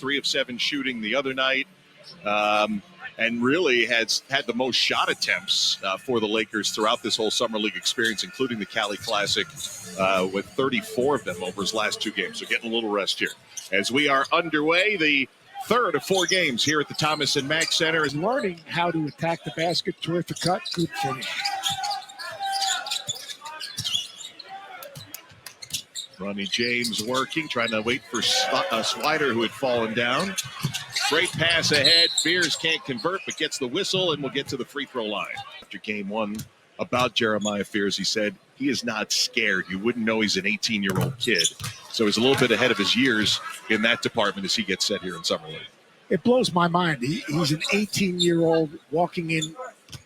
3 of 7 shooting the other night. And really has had the most shot attempts for the Lakers throughout this whole Summer League experience, including the Cali Classic, with 34 of them over his last 2 games. So getting a little rest here. As we are underway, the third of 4 games here at the Thomas & Mack Center. Is learning how to attack the basket. Terrific cut, good finish. Bronny James working, trying to wait for Swider, who had fallen down. Great pass ahead. Fears can't convert, but gets the whistle, and we'll get to the free throw line. After game 1, about Jeremiah Fears, he said he is not scared. You wouldn't know he's an 18-year-old kid. So he's a little bit ahead of his years in that department as he gets set here in Summer League. It blows my mind. He's an 18-year-old walking in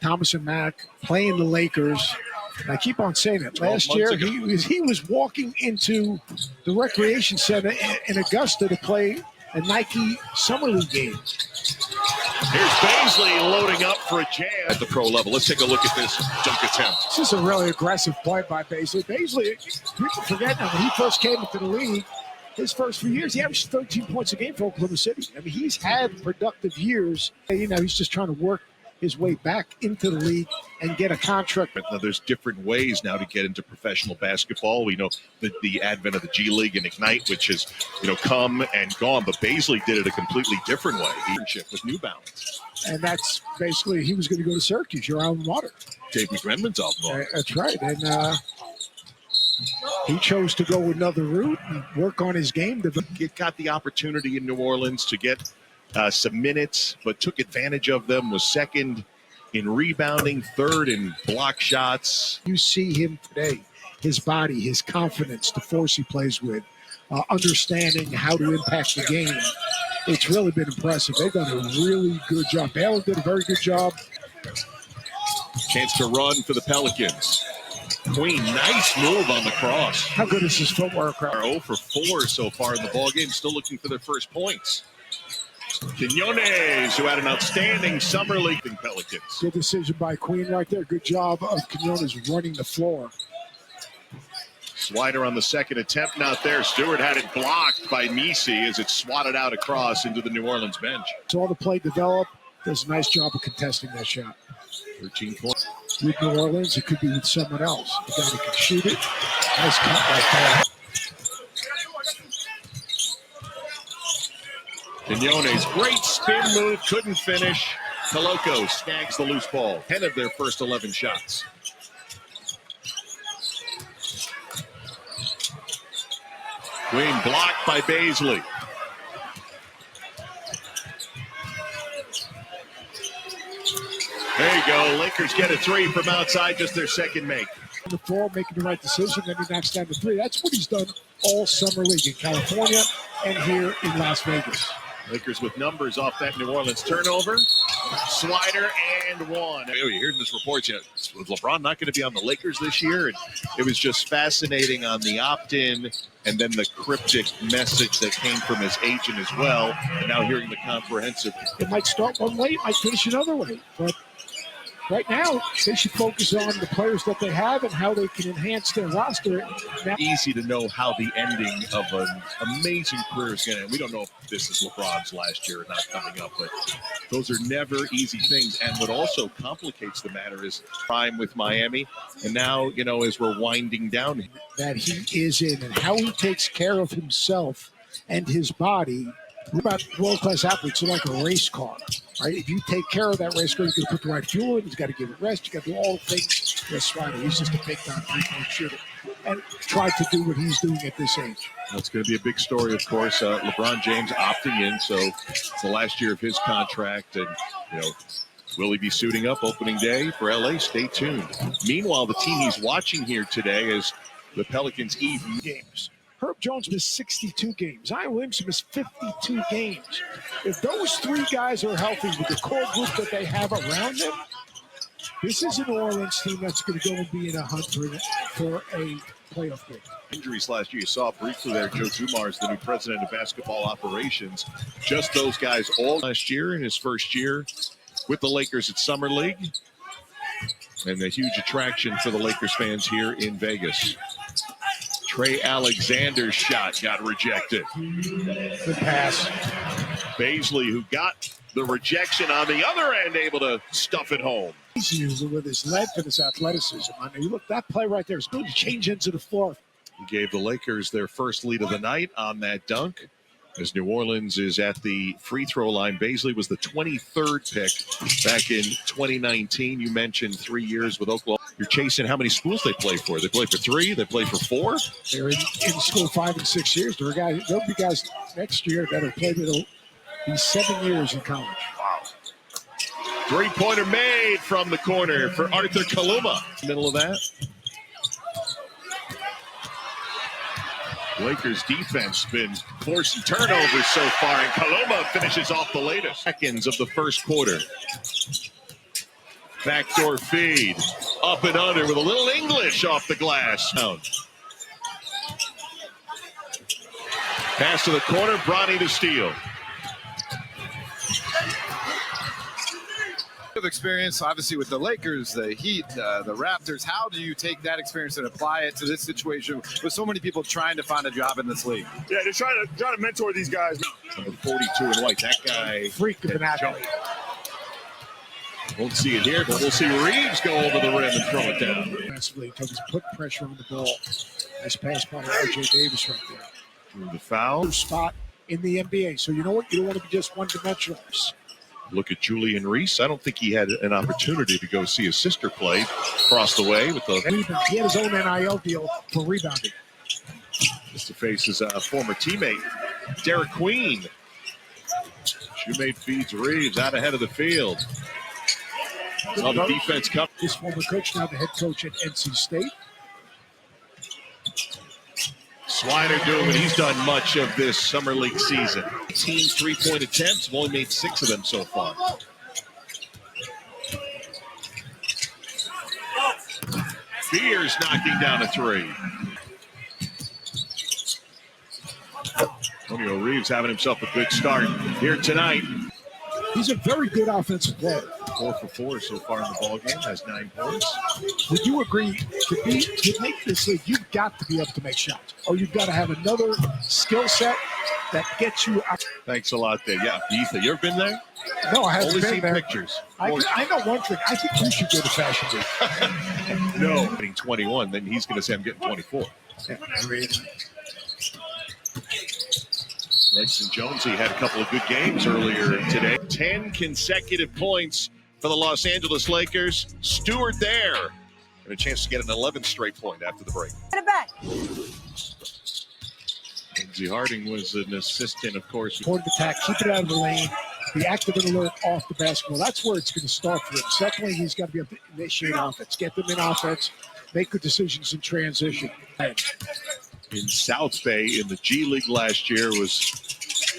Thomas & Mack, playing the Lakers. And I keep on saying it. Last year, he was walking into the recreation center in Augusta to play a Nike Summer League game. Here's Bazley loading up for a jam at the pro level. Let's take a look at this dunk attempt. This is a really aggressive play by Bazley. Bazley, people forget now, when he first came into the league, his first few years, he averaged 13 points a game for Oklahoma City. I mean, he's had productive years. You know, he's just trying to work his way back into the league and get a contract. Now, there's different ways now to get into professional basketball. We know the advent of the G League and Ignite, which has, come and gone. But Bazley did it a completely different way. Partnership with New Balance. And that's basically, he was going to go to Syracuse, your alma mater. Dave McMenamin's alma mater. That's right. And he chose to go another route and work on his game. He got the opportunity in New Orleans to get some minutes, but took advantage of them, was second in rebounding, third in block shots. You see him today, his body, his confidence, the force he plays with, understanding how to impact the game. It's really been impressive. They've done a really good job. Baylor did a very good job. Chance to run for the Pelicans. Queen, nice move on the cross. How good is his footwork? 0 for 4 so far in the ballgame, still looking for their first points. Quinones, who had an outstanding Summer League Pelicans. Good decision by Queen right there. Good job of Quinones running the floor. Swider on the second attempt, not there. Stewart had it blocked by Misi as it swatted out across into the New Orleans bench. Saw the play develop. Does a nice job of contesting that shot. 13 points. With New Orleans, it could be with someone else. The guy that can shoot it. Nice cut right there. Quinones, great spin move, couldn't finish. Koloko snags the loose ball. 10 of their first 11 shots. Queen blocked by Bazley. There you go. Lakers get a 3 from outside, just their second make. On the floor, making the right decision, then he knocks down the 3. That's what he's done all Summer League in California and here in Las Vegas. Lakers with numbers off that New Orleans turnover. Swider and 1. You heard in this report, was LeBron not going to be on the Lakers this year? And it was just fascinating on the opt-in and then the cryptic message that came from his agent as well. And now hearing the comprehensive. It might start one way, it might finish another way. But right now, they should focus on the players that they have and how they can enhance their roster. Easy to know how the ending of an amazing career is going to end. We don't know if this is LeBron's last year or not coming up, but those are never easy things. And what also complicates the matter is prime with Miami. And now, as we're winding down. That he is in and how he takes care of himself and his body. About world-class athletes are like a race car, right? If you take care of that race car, you got to put the right fuel in. You got to give it rest. You got to do all the things. That's right. He's just a big-time three-point shooter, and try to do what he's doing at this age. That's going to be a big story, of course. LeBron James opting in, so it's the last year of his contract, and will he be suiting up opening day for LA? Stay tuned. Meanwhile, the team he's watching here today is the Pelicans' evening games. Herb Jones missed 62 games. Zion Williamson missed 52 games. If those 3 guys are healthy with the core group that they have around them, this is an New Orleans team that's going to go and be in a hunt for a playoff game. Injuries last year, you saw briefly there. Joe Dumars is the new president of basketball operations. Just those guys all last year in his first year with the Lakers at Summer League. And a huge attraction for the Lakers fans here in Vegas. Trey Alexander's shot got rejected. Good pass. Bazley, who got the rejection on the other end, able to stuff it home. Easy with his length and his athleticism. I mean, you look, that play right there is going to change into the floor. He gave the Lakers their first lead of the night on that dunk. As New Orleans is at the free throw line, Bazley was the 23rd pick back in 2019. You mentioned 3 years with Oklahoma. You're chasing how many schools they play for. They play for 3, they play for 4. They're in school 5 and 6 years. There'll be guys next year that'll play that'll be 7 years in college. Wow. Three-pointer made from the corner for Arthur Kaluma. Middle of that. Lakers defense been forcing turnovers so far, and Koloko finishes off the latest. Seconds of the first quarter. Backdoor feed. Up and under with a little English off the glass. Pass to the corner, Bronny to steal. Experience, obviously, with the Lakers, the Heat, the Raptors. How do you take that experience and apply it to this situation with so many people trying to find a job in this league? Yeah, they're trying to mentor these guys. Number 42 in white. That guy. Freak of an athlete. Won't see it here, but we'll see Reeves go over the rim and throw it down. Defensively, put pressure on the ball. Nice pass by RJ Davis right there. Through the foul. Spot in the NBA. So you know what? You don't want to be just one-dimensional. Look at Julian Reese. I don't think he had an opportunity to go see his sister play across the way with the rebound. He had his own NIL deal for rebounding. Just to face his former teammate, Derek Queen. Shoemate feeds Reeves out ahead of the field. Saw the defense come. His former coach, now the head coach at NC State. Swider doing what he's done much of this summer league season. 18 three-point attempts, have only made 6 of them so far. Fears knocking down a 3. Antonio Reeves having himself a good start here tonight. He's a very good offensive player. 4 for 4 so far in the ballgame, has 9 points. Would you agree, to make this league, you've got to be able to make shots, or you've got to have another skill set that gets you out. Thanks a lot there. Yeah, Ethan, you ever been there? No, I haven't Only been seen there. Pictures. I know one thing. I think you should go to Fashion Week. No. Getting 21, then he's going to say I'm getting 24. Yeah, I mean, Langston Jonesy had a couple of good games earlier today. 10 consecutive points for the Los Angeles Lakers. Stewart there. And a chance to get an 11th straight point after the break. Get it back. Lindsey Harding was an assistant, of course. Important attack, keep it out of the lane, be active and alert off the basketball. That's where it's going to start for him. Secondly, he's got to be able to initiate offense, get them in offense, make good decisions in transition. In South Bay in the G League last year was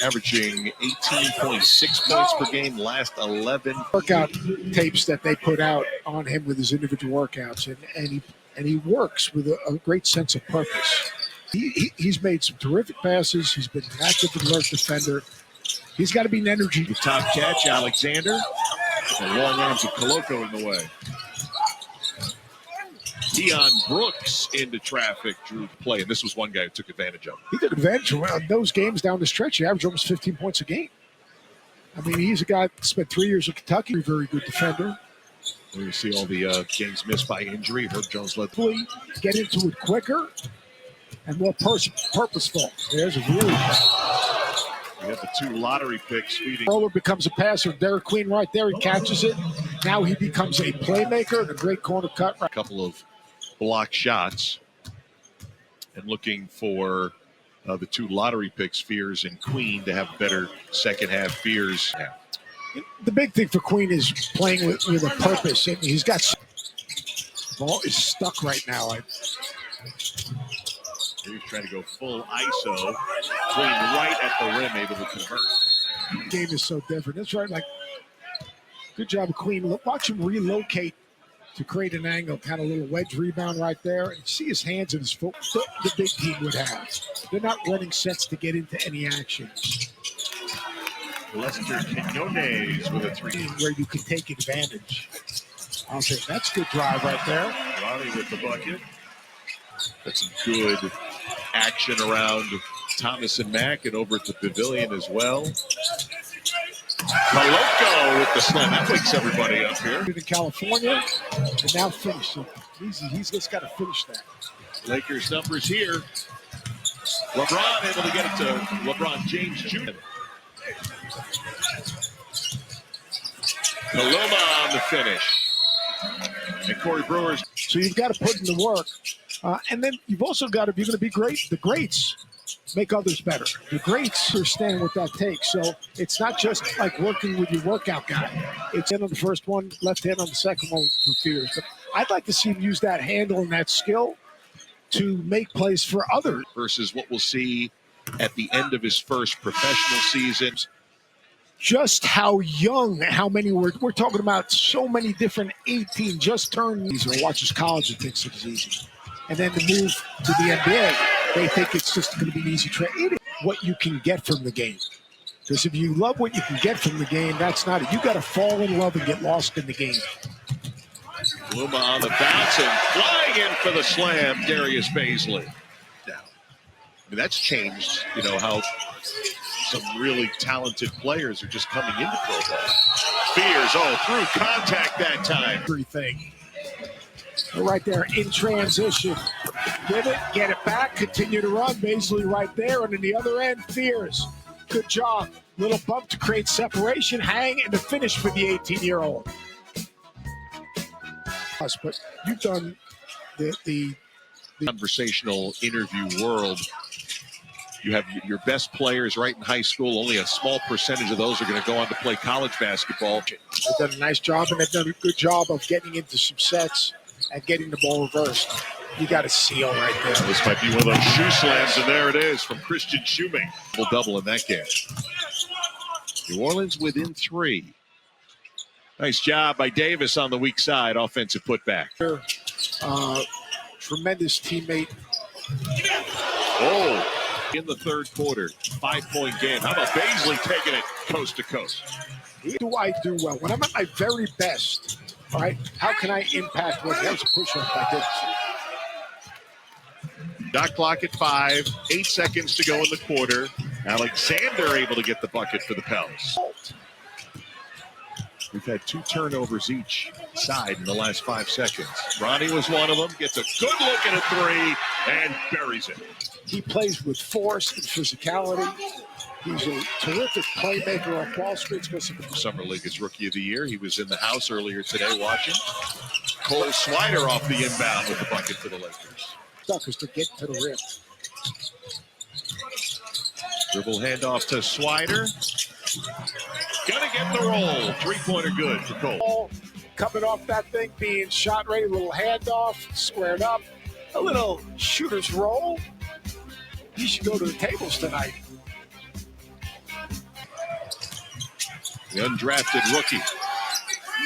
averaging 18.6 points per game, last 11. Workout tapes that they put out on him with his individual workouts, and he works with a great sense of purpose. He's made some terrific passes. He's been an active and alert defender. He's got to be an energy. The top catch, Alexander. The long arms of Koloko in the way. Deion Brooks into traffic, drew the play, and this was one guy who took advantage of it. He took advantage of those games down the stretch. He averaged almost 15 points a game. I mean, he's a guy that spent 3 years in Kentucky, a very good defender. We see all the games missed by injury. Herb Jones led the get into it quicker and more purposeful. There's a really We have the 2 lottery picks feeding. Roller becomes a passer. Derek Queen right there. He catches it. Now he becomes a playmaker and a great corner cut. A couple of block shots. And looking for the 2 lottery picks, Fears and Queen, to have better second half. Fears. Yeah. The big thing for Queen is playing with a purpose. And he's got the ball is stuck right now. He's trying to go full ISO. Queen right at the rim, able to convert. The game is so different. That's right. Like, good job, Queen. Watch him relocate to create an angle, kind of little wedge rebound right there. And see his hands and his foot. The big team would have. They're not running sets to get into any action. Lester Quinones with a 3. Where you can take advantage. I'll say that's good drive right there. Ronnie with the bucket. That's some good action around Thomas and Mack and over at the pavilion as well. Koloko with the slam. That wakes everybody up here. In California, and now finish it. He's just got to finish that. Lakers numbers here. LeBron able to get it to LeBron James Jr. Paloma on the finish. And Corey Brewer's. So you've got to put in the work. And then you've also got to, if you're going to be great, the greats make others better. The greats understand what that takes. So it's not just like working with your workout guy. It's in on the first one, left hand on the second one for Fears. But I'd like to see him use that handle and that skill to make plays for others. Versus what we'll see at the end of his first professional season. Just how young, how many we're talking about, so many different 18 just turned. He watches college and thinks it's easy. And then the move to the NBA, they think it's just going to be an easy trade. It is what you can get from the game. Because if you love what you can get from the game, that's not it. You got to fall in love and get lost in the game. Luma on the bounce and flying in for the slam, Darius Bazley. Now, I mean, that's changed, you know, how some really talented players are just coming into pro ball. Fears, through contact that time. Everything. Right there in transition. Give it, get it back, continue to run. Bazley right there, and in the other end, Fears. Good job. Little bump to create separation, hang, and the finish for the 18-year-old. But you've done the conversational interview world. You have your best players right in high school. Only a small percentage of those are going to go on to play college basketball. They've done a nice job, and they've done a good job of getting into some sets and getting the ball reversed. You got a seal right there. This might be one of those shoe slams, and there it is from Christian Shoemake. Double in that game. New Orleans within 3. Nice job by Davis on the weak side. Offensive putback. Tremendous teammate. In the third quarter. 5-point game. How about Bazley taking it coast to coast? What do I do well? When I'm at my very best, all right, how can I impact what else push-up I did? Shot clock at 5. 8 seconds to go in the quarter. Alexander able to get the bucket for the Pels. We've had 2 turnovers each side in the last 5 seconds. Bronny was one of them. Gets a good look at a 3 and buries it. He plays with force and physicality. He's a terrific playmaker off ball screens. Summer League is Rookie of the Year. He was in the house earlier today watching. Cole Swider off the inbound with the bucket for the Lakers. Suckers to get to the rim. Dribble handoff to Swider. Gonna get the roll. 3-pointer good for Cole. Coming off that thing, being shot ready, a little handoff, squared up, a little shooter's roll. He should go to the tables tonight. The undrafted rookie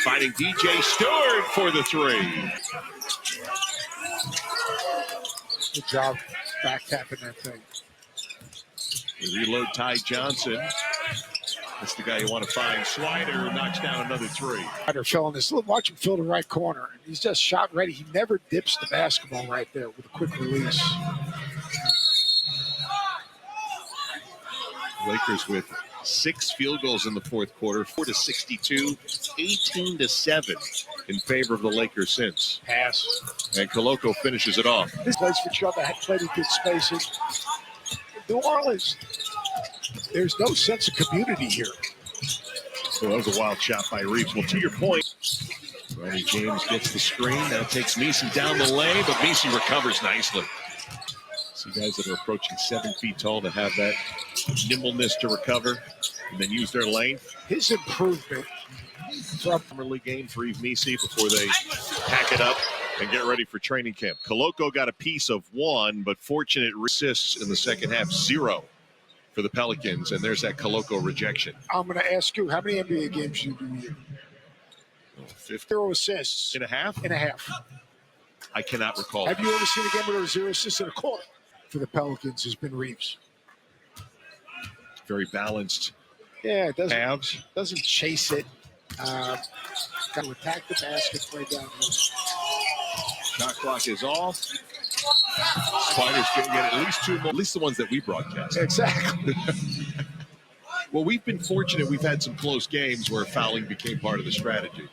finding DJ Stewart for the 3. Good job back tapping that thing. The reload Ty Johnson. That's the guy you want to find. Swider knocks down another 3. Swider filling this. Watch him fill the right corner. He's just shot ready. He never dips the basketball right there with a quick release. Lakers with 6 field goals in the fourth quarter, 4-62, 18-7 in favor of the Lakers since. Pass. And Koloko finishes it off. This plays for trouble. Had plenty of good spacing. New Orleans, there's no sense of community here. Well, that was a wild shot by Reeves. Well, to your point, Bronny James gets the screen. Now takes Messi down the lane, but Messi recovers nicely. See guys that are approaching 7 feet tall to have that nimbleness to recover and then use their length. His improvement from Summer League game for Yves Messi before they pack it up and get ready for training camp. Koloko got a piece of 1, but fortunate assists in the second half, 0 for the Pelicans, and there's that Koloko rejection. I'm going to ask you, how many NBA games do you do here? 50 0 assists. in a half? In a half. I cannot recall. Have you ever seen a game where there was 0 assists in a quarter? For the Pelicans has been Reeves. Very balanced. Yeah, it Halves. doesn't chase it. Got to attack the basket, play down low. Shot clock is off. Spiders can get at least 2 more, at least the ones that we broadcast. Exactly. Well, we've been fortunate. We've had some close games where fouling became part of the strategy.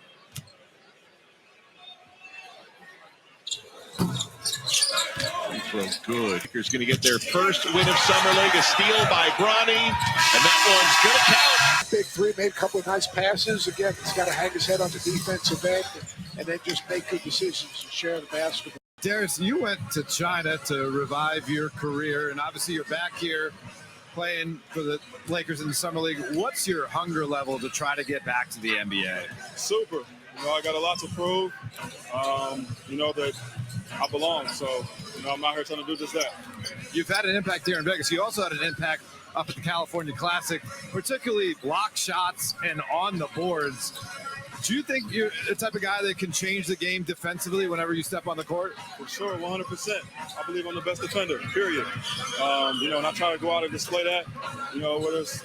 Free throw good. Lakers going to get their first win of Summer League. A steal by Bronny, and that one's going to count. Big three, made a couple of nice passes. Again, he's got to hang his head on the defensive end and then just make good decisions and share the basketball. Darius, you went to China to revive your career, and obviously you're back here playing for the Lakers in the Summer League. What's your hunger level to try to get back to the NBA? Super. I got a lot to prove. That I belong. So, I'm out here trying to do just that. You've had an impact here in Vegas. You also had an impact up at the California Classic, particularly block shots and on the boards. Do you think you're the type of guy that can change the game defensively whenever you step on the court? For sure, 100%. I believe I'm the best defender, period. And I try to go out and display that, whether it's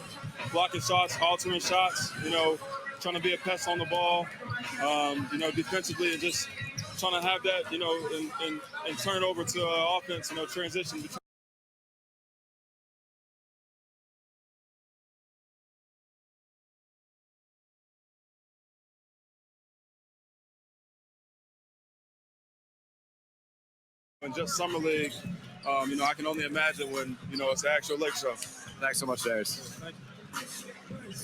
blocking shots, altering shots, trying to be a pest on the ball, defensively, and just trying to have that, and turn over to offense, transition between. And just Summer League, I can only imagine when, it's the actual Lake Show. Thanks so much, Darius. Thank you.